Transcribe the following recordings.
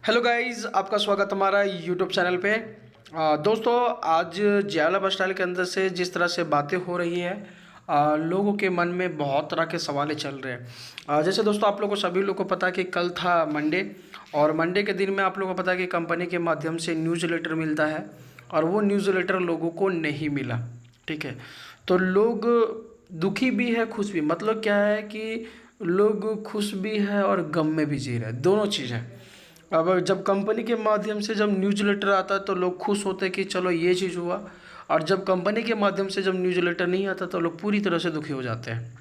Hello guys, आपका स्वागत हमारा यूट्यूब चैनल पे। दोस्तों, आज जयाला बस स्टाइल के अंदर से जिस तरह से बातें हो रही है, लोगों के मन में बहुत तरह के सवाल चल रहे हैं। जैसे दोस्तों, आप लोगों को सभी लोगों को पता है कि कल था मंडे, और मंडे के दिन में आप लोगों को पता है कि कंपनी के माध्यम से न्यूज़ लेटर मिलता है, और वो न्यूज़ लेटर लोगों को नहीं मिला। ठीक है, तो लोग दुखी भी है, खुश भी। मतलब क्या है कि लोग खुश भी है और गम में भी जी रहे हैं, दोनों चीज़ है। अब जब कंपनी के माध्यम से जब न्यूज़ लेटर आता है तो लोग खुश होते हैं कि चलो ये चीज़ हुआ, और जब कंपनी के माध्यम से जब न्यूज़ लेटर नहीं आता तो लोग पूरी तरह से दुखी हो जाते हैं।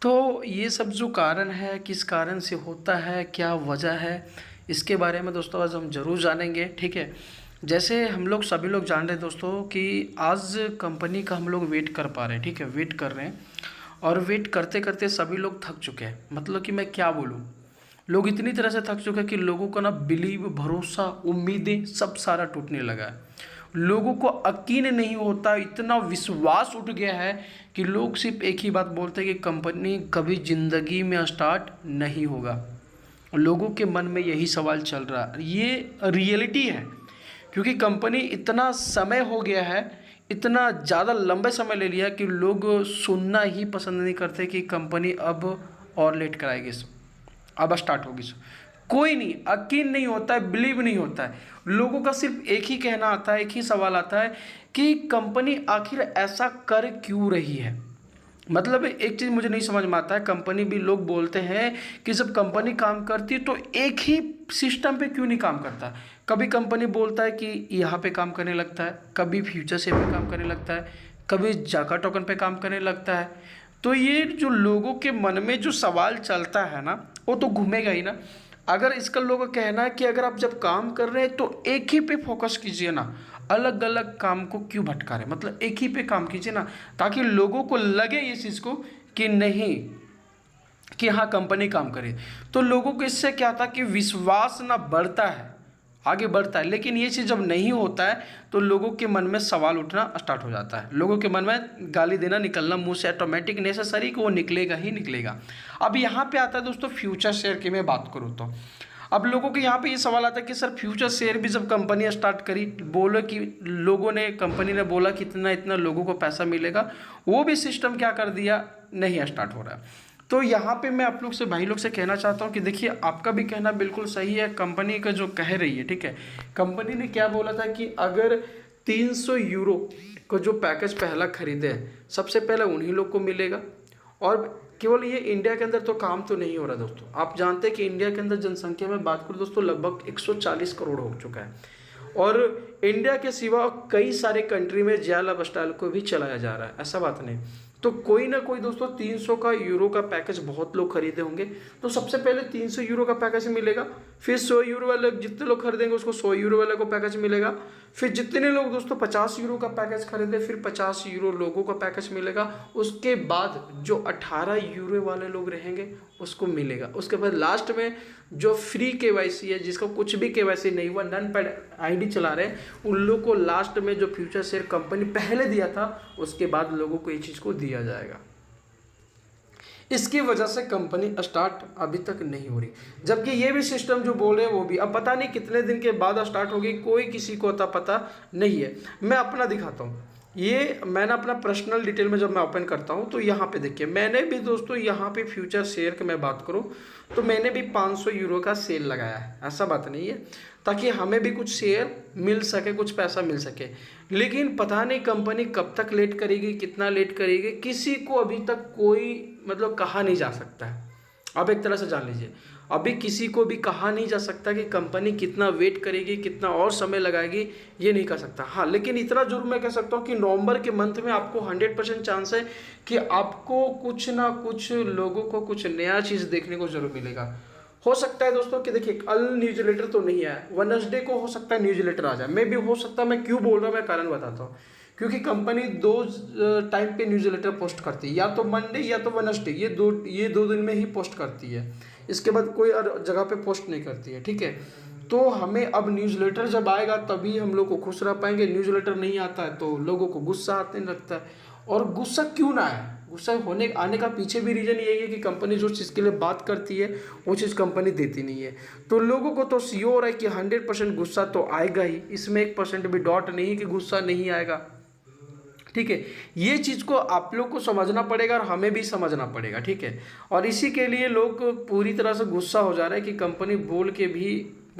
तो ये सब जो कारण है, किस कारण से होता है, क्या वजह है, इसके बारे में दोस्तों आज हम ज़रूर जानेंगे। ठीक है, जैसे हम लोग सभी लोग जान रहे हैं दोस्तों कि आज कंपनी का हम लोग वेट कर पा रहे हैं। ठीक है, वेट कर रहे हैं, और वेट करते करते सभी लोग थक चुके हैं। मतलब कि मैं क्या बोलूँ, लोग इतनी तरह से थक चुके हैं कि लोगों का ना बिलीव, भरोसा, उम्मीदें सब सारा टूटने लगा है। लोगों को यकीन नहीं होता, इतना विश्वास उठ गया है कि लोग सिर्फ एक ही बात बोलते हैं कि कंपनी कभी ज़िंदगी में स्टार्ट नहीं होगा। लोगों के मन में यही सवाल चल रहा है। ये रियलिटी है, क्योंकि कंपनी इतना समय हो गया है, इतना ज़्यादा लंबे समय ले लिया कि लोग सुनना ही पसंद नहीं करते कि कंपनी अब और लेट कराएगी, अब स्टार्ट होगी। कोई नहीं, यकीन नहीं होता है, बिलीव नहीं होता है। लोगों का सिर्फ एक ही कहना आता है, एक ही सवाल आता है कि कंपनी आखिर ऐसा कर क्यों रही है। मतलब एक चीज़ मुझे नहीं समझ में आता है, कंपनी भी लोग बोलते हैं कि जब कंपनी काम करती है तो एक ही सिस्टम पे क्यों नहीं काम करता। कभी कंपनी बोलता है कि यहाँ पे काम करने लगता है, कभी फ्यूचर से पे काम करने लगता है, कभी जाका टोकन पे काम करने लगता है। तो ये जो लोगों के मन में जो सवाल चलता है ना, वो तो घूमेगा ही ना। अगर इसका लोगों का कहना है कि अगर आप जब काम कर रहे हैं तो एक ही पे फोकस कीजिए ना, अलग अलग काम को क्यों भटका रहे, मतलब एक ही पे काम कीजिए ना, ताकि लोगों को लगे इस चीज़ को कि नहीं, कि हाँ कंपनी काम करे। तो लोगों को इससे क्या था कि विश्वास ना बढ़ता है, आगे बढ़ता है। लेकिन ये चीज़ जब नहीं होता है तो लोगों के मन में सवाल उठना स्टार्ट हो जाता है, लोगों के मन में गाली देना निकलना मुंह से ऑटोमेटिक नेसेसरी कि वो निकलेगा ही निकलेगा। अब यहाँ पे आता है दोस्तों फ्यूचर शेयर की मैं बात करूँ तो अब लोगों के यहाँ पे ये सवाल आता है कि सर फ्यूचर शेयर भी जब कंपनी स्टार्ट करी, बोलो कि लोगों ने, कंपनी ने बोला कि इतना इतना लोगों को पैसा मिलेगा, वो भी सिस्टम क्या कर दिया, नहीं स्टार्ट हो रहा है। तो यहाँ पे मैं आप लोग से, भाई लोग से कहना चाहता हूँ कि देखिए, आपका भी कहना बिल्कुल सही है, कंपनी का जो कह रही है। ठीक है, कंपनी ने क्या बोला था कि अगर 300 यूरो को जो पैकेज पहला खरीदे सबसे पहले उन्हीं लोग को मिलेगा। और केवल ये इंडिया के अंदर तो काम तो नहीं हो रहा दोस्तों, आप जानते हैं कि इंडिया के अंदर जनसंख्या में बात करूँ दोस्तों लगभग 140 करोड़ हो चुका है, और इंडिया के सिवा कई सारे कंट्री में जयाला बस स्टाइल को भी चलाया जा रहा है, ऐसा बात नहीं। तो कोई ना कोई दोस्तों 300 का यूरो का पैकेज बहुत लोग खरीदे होंगे, तो सबसे पहले 300 यूरो का पैकेज मिलेगा, फिर 100 यूरो वाले जितने लोग खरीदेंगे उसको 100 यूरो वाले को पैकेज मिलेगा, फिर जितने लोग दोस्तों 50 यूरो का पैकेज खरीदे फिर 50 यूरो लोगों का पैकेज मिलेगा। उसके बाद जो 18 यूरो वाले लोग रहेंगे उसको मिलेगा। उसके बाद लास्ट में जो फ्री केवाईसी है, जिसका कुछ भी केवाईसी नहीं हुआ, नन पैड आईडी चला रहे हैं, उन लोग को लास्ट में जो फ्यूचर शेयर कंपनी पहले दिया था उसके बाद लोगों को ये चीज़ को दिया जाएगा। इसकी वजह से कंपनी स्टार्ट अभी तक नहीं हो रही, जबकि ये भी सिस्टम जो बोले वो भी अब पता नहीं कितने दिन के बाद स्टार्ट होगी, कोई किसी को पता नहीं है। मैं अपना दिखाता हूँ, ये मैंने अपना पर्सनल डिटेल में जब मैं ओपन करता हूँ तो यहाँ पे देखिए, मैंने भी दोस्तों यहाँ पे फ्यूचर शेयर की मैं बात करूँ तो मैंने भी 500 यूरो का सेल लगाया है, ऐसा बात नहीं है, ताकि हमें भी कुछ शेयर मिल सके, कुछ पैसा मिल सके। लेकिन पता नहीं कंपनी कब तक लेट करेगी, कितना लेट करेगी, किसी को अभी तक कोई मतलब कहा नहीं जा सकता है। अब एक तरह से जान लीजिए, अभी किसी को भी कहा नहीं जा सकता कि कंपनी कितना वेट करेगी, कितना और समय लगाएगी, ये नहीं कह सकता। हाँ, लेकिन इतना जरूर मैं कह सकता हूँ कि नवंबर के मंथ में आपको 100% चांस है कि आपको कुछ ना कुछ लोगों को कुछ नया चीज़ देखने को जरूर मिलेगा। हो सकता है दोस्तों कि देखिए, कल न्यूज लेटर तो नहीं आया, वेडनेसडे को हो सकता है न्यूज लेटर आ जाए, मैं भी हो सकता है। मैं क्यों बोल रहा हूँ, मैं कारण बताता हूँ। क्योंकि कंपनी दो टाइम पे न्यूज लेटर पोस्ट करती है, या तो मंडे या तो वेडनेसडे, ये दो दिन में ही पोस्ट करती है, इसके बाद कोई और जगह पे पोस्ट नहीं करती है। ठीक है, तो हमें अब न्यूज़ लेटर जब आएगा तभी हम लोग को खुश रह पाएंगे। न्यूज़ लेटर नहीं आता है तो लोगों को गुस्सा आने लगता है, और गुस्सा क्यों ना आए, गुस्सा होने आने का पीछे भी रीज़न यही है कि कंपनी जो चीज़ के लिए बात करती है वो चीज़ कंपनी देती नहीं है। तो लोगों को तो श्योर है कि 100% गुस्सा तो आएगा ही, इसमें 1% भी डाउट नहीं कि गुस्सा नहीं आएगा। ठीक है, ये चीज़ को आप लोग को समझना पड़ेगा और हमें भी समझना पड़ेगा। ठीक है, और इसी के लिए लोग पूरी तरह से गुस्सा हो जा रहे हैं कि कंपनी बोल के भी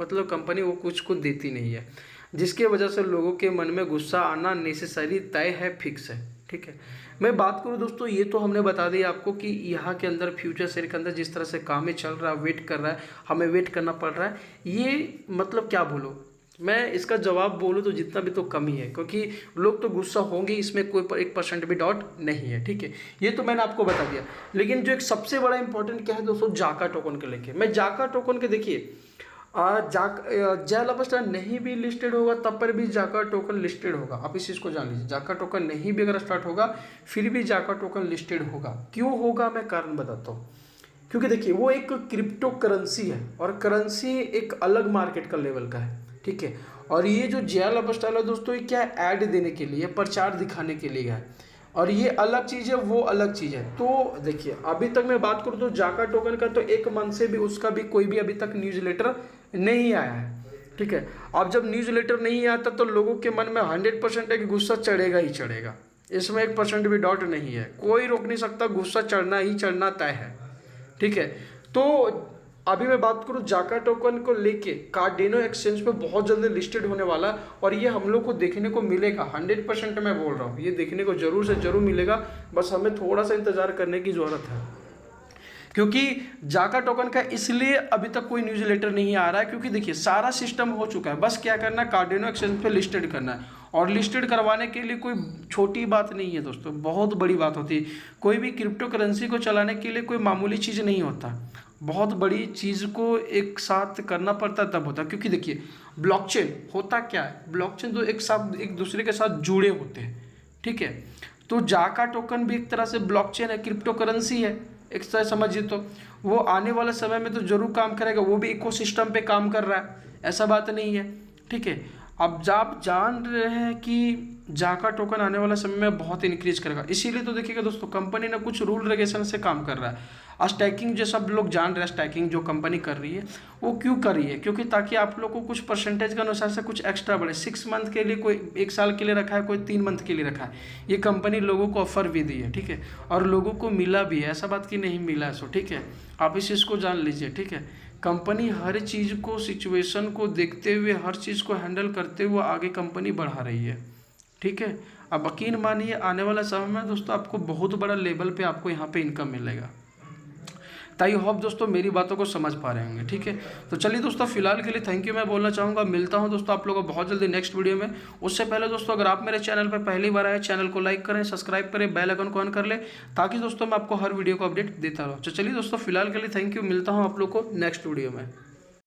मतलब कंपनी वो कुछ देती नहीं है, जिसके वजह से लोगों के मन में गुस्सा आना नेसेसरी तय है, फिक्स है। ठीक है, मैं बात करूँ दोस्तों, ये तो हमने बता दिया आपको कि यहाँ के अंदर फ्यूचर शेयर के अंदर जिस तरह से काम ही चल रहा है, वेट कर रहा है, हमें वेट करना पड़ रहा है। ये मतलब क्या बोलूँ मैं, इसका जवाब बोलूँ तो जितना भी तो कम ही है, क्योंकि लोग तो गुस्सा होंगे, इसमें कोई 1% भी डाउट नहीं है। ठीक है, ये तो मैंने आपको बता दिया। लेकिन जो एक सबसे बड़ा इंपॉर्टेंट क्या है दोस्तों, जाका टोकन के लेके मैं जाका टोकन के देखिए जेल अपस्टार नहीं भी लिस्टेड होगा तब पर भी जाका टोकन लिस्टेड होगा। आप इस चीज़ को जान लीजिए, जाका टोकन नहीं भी अगर स्टार्ट होगा फिर भी जाका टोकन लिस्टेड होगा। क्यों होगा मैं कारण बताता हूँ। क्योंकि देखिए वो एक क्रिप्टो करेंसी है और करेंसी एक अलग मार्केट का लेवल का है। ठीक है, और ये जो जेल अपस्टार है दोस्तों, ये क्या ऐड देने के लिए, प्रचार दिखाने के लिए है, और ये अलग चीज़ है, वो अलग चीज़ है। तो देखिए अभी तक मैं बात करूँ तो जाका टोकन का तो एक मंथ से भी उसका भी कोई भी अभी तक न्यूज़लेटर नहीं आया है। ठीक है, अब जब न्यूज़लेटर नहीं आता तो लोगों के मन में 100% है कि गुस्सा चढ़ेगा ही चढ़ेगा, इसमें 1% भी डाउट नहीं है, कोई रोक नहीं सकता, गुस्सा चढ़ना ही चढ़ना तय है। ठीक है, तो अभी मैं बात करूँ जाका टोकन को लेके, कार्डिनो एक्सचेंज पे बहुत जल्दी लिस्टेड होने वाला है और ये हम लोग को देखने को मिलेगा 100%। मैं बोल रहा हूँ ये देखने को जरूर से जरूर मिलेगा, बस हमें थोड़ा सा इंतजार करने की ज़रूरत है। क्योंकि जाका टोकन का इसलिए अभी तक कोई न्यूज़लेटर नहीं आ रहा है क्योंकि देखिए सारा सिस्टम हो चुका है, बस क्या करना है, कार्डिनो एक्सचेंज पे लिस्टेड करना है। और लिस्टेड करवाने के लिए कोई छोटी बात नहीं है दोस्तों, बहुत बड़ी बात होती है। कोई भी क्रिप्टो करेंसी को चलाने के लिए कोई मामूली चीज़ नहीं होता, बहुत बड़ी चीज़ को एक साथ करना पड़ता तब होता है। क्योंकि देखिए ब्लॉकचेन होता क्या है, ब्लॉकचेन तो एक दूसरे के साथ जुड़े होते हैं। ठीक है, तो जाका टोकन भी एक तरह से ब्लॉकचेन है, क्रिप्टो करेंसी है एक तरह समझिए। तो वो आने वाले समय में तो जरूर काम करेगा, वो भी इकोसिस्टम पे काम कर रहा है, ऐसा बात नहीं है। ठीक है, अब आप जान रहे हैं कि जाका टोकन आने वाला समय में बहुत इंक्रीज करेगा, इसीलिए तो देखिएगा दोस्तों कंपनी ने कुछ रूल रेगुलेशन से काम कर रहा है। स्टैकिंग जो सब लोग जान रहे हैं, स्टैकिंग जो कंपनी कर रही है वो क्यों कर रही है, क्योंकि ताकि आप लोग को कुछ परसेंटेज के अनुसार से कुछ एक्स्ट्रा बढ़े। 6 मंथ के लिए, कोई 1 साल के लिए रखा है, कोई 3 मंथ के लिए रखा है, ये कंपनी लोगों को ऑफर भी दी है। ठीक है, और लोगों को मिला भी है, ऐसा बात कि नहीं मिला है। सो ठीक है, आप इस चीज़ को जान लीजिए। ठीक है, कंपनी हर चीज़ को, सिचुएशन को देखते हुए, हर चीज़ को हैंडल करते हुए आगे कंपनी बढ़ा रही है। ठीक है, अब यकीन मानिए आने वाला समय में दोस्तों आपको बहुत बड़ा लेवल पे आपको यहाँ पे इनकम मिलेगा। ताई होप दोस्तों मेरी बातों को समझ पा रहे होंगे। ठीक है, तो चलिए दोस्तों फिलहाल के लिए थैंक यू मैं बोलना चाहूँगा। मिलता हूँ दोस्तों आप लोगों को बहुत जल्दी नेक्स्ट वीडियो में। उससे पहले दोस्तों अगर आप मेरे चैनल पर पहली बार आए, चैनल को लाइक करें, सब्सक्राइब करें, बेल आइकन को ऑन कर ले, ताकि दोस्तों मैं आपको हर वीडियो को अपडेट देता रहूँ। तो चलिए दोस्तों फिलहाल के लिए थैंक यू, मिलता हूँ आप लोग को नेक्स्ट वीडियो में।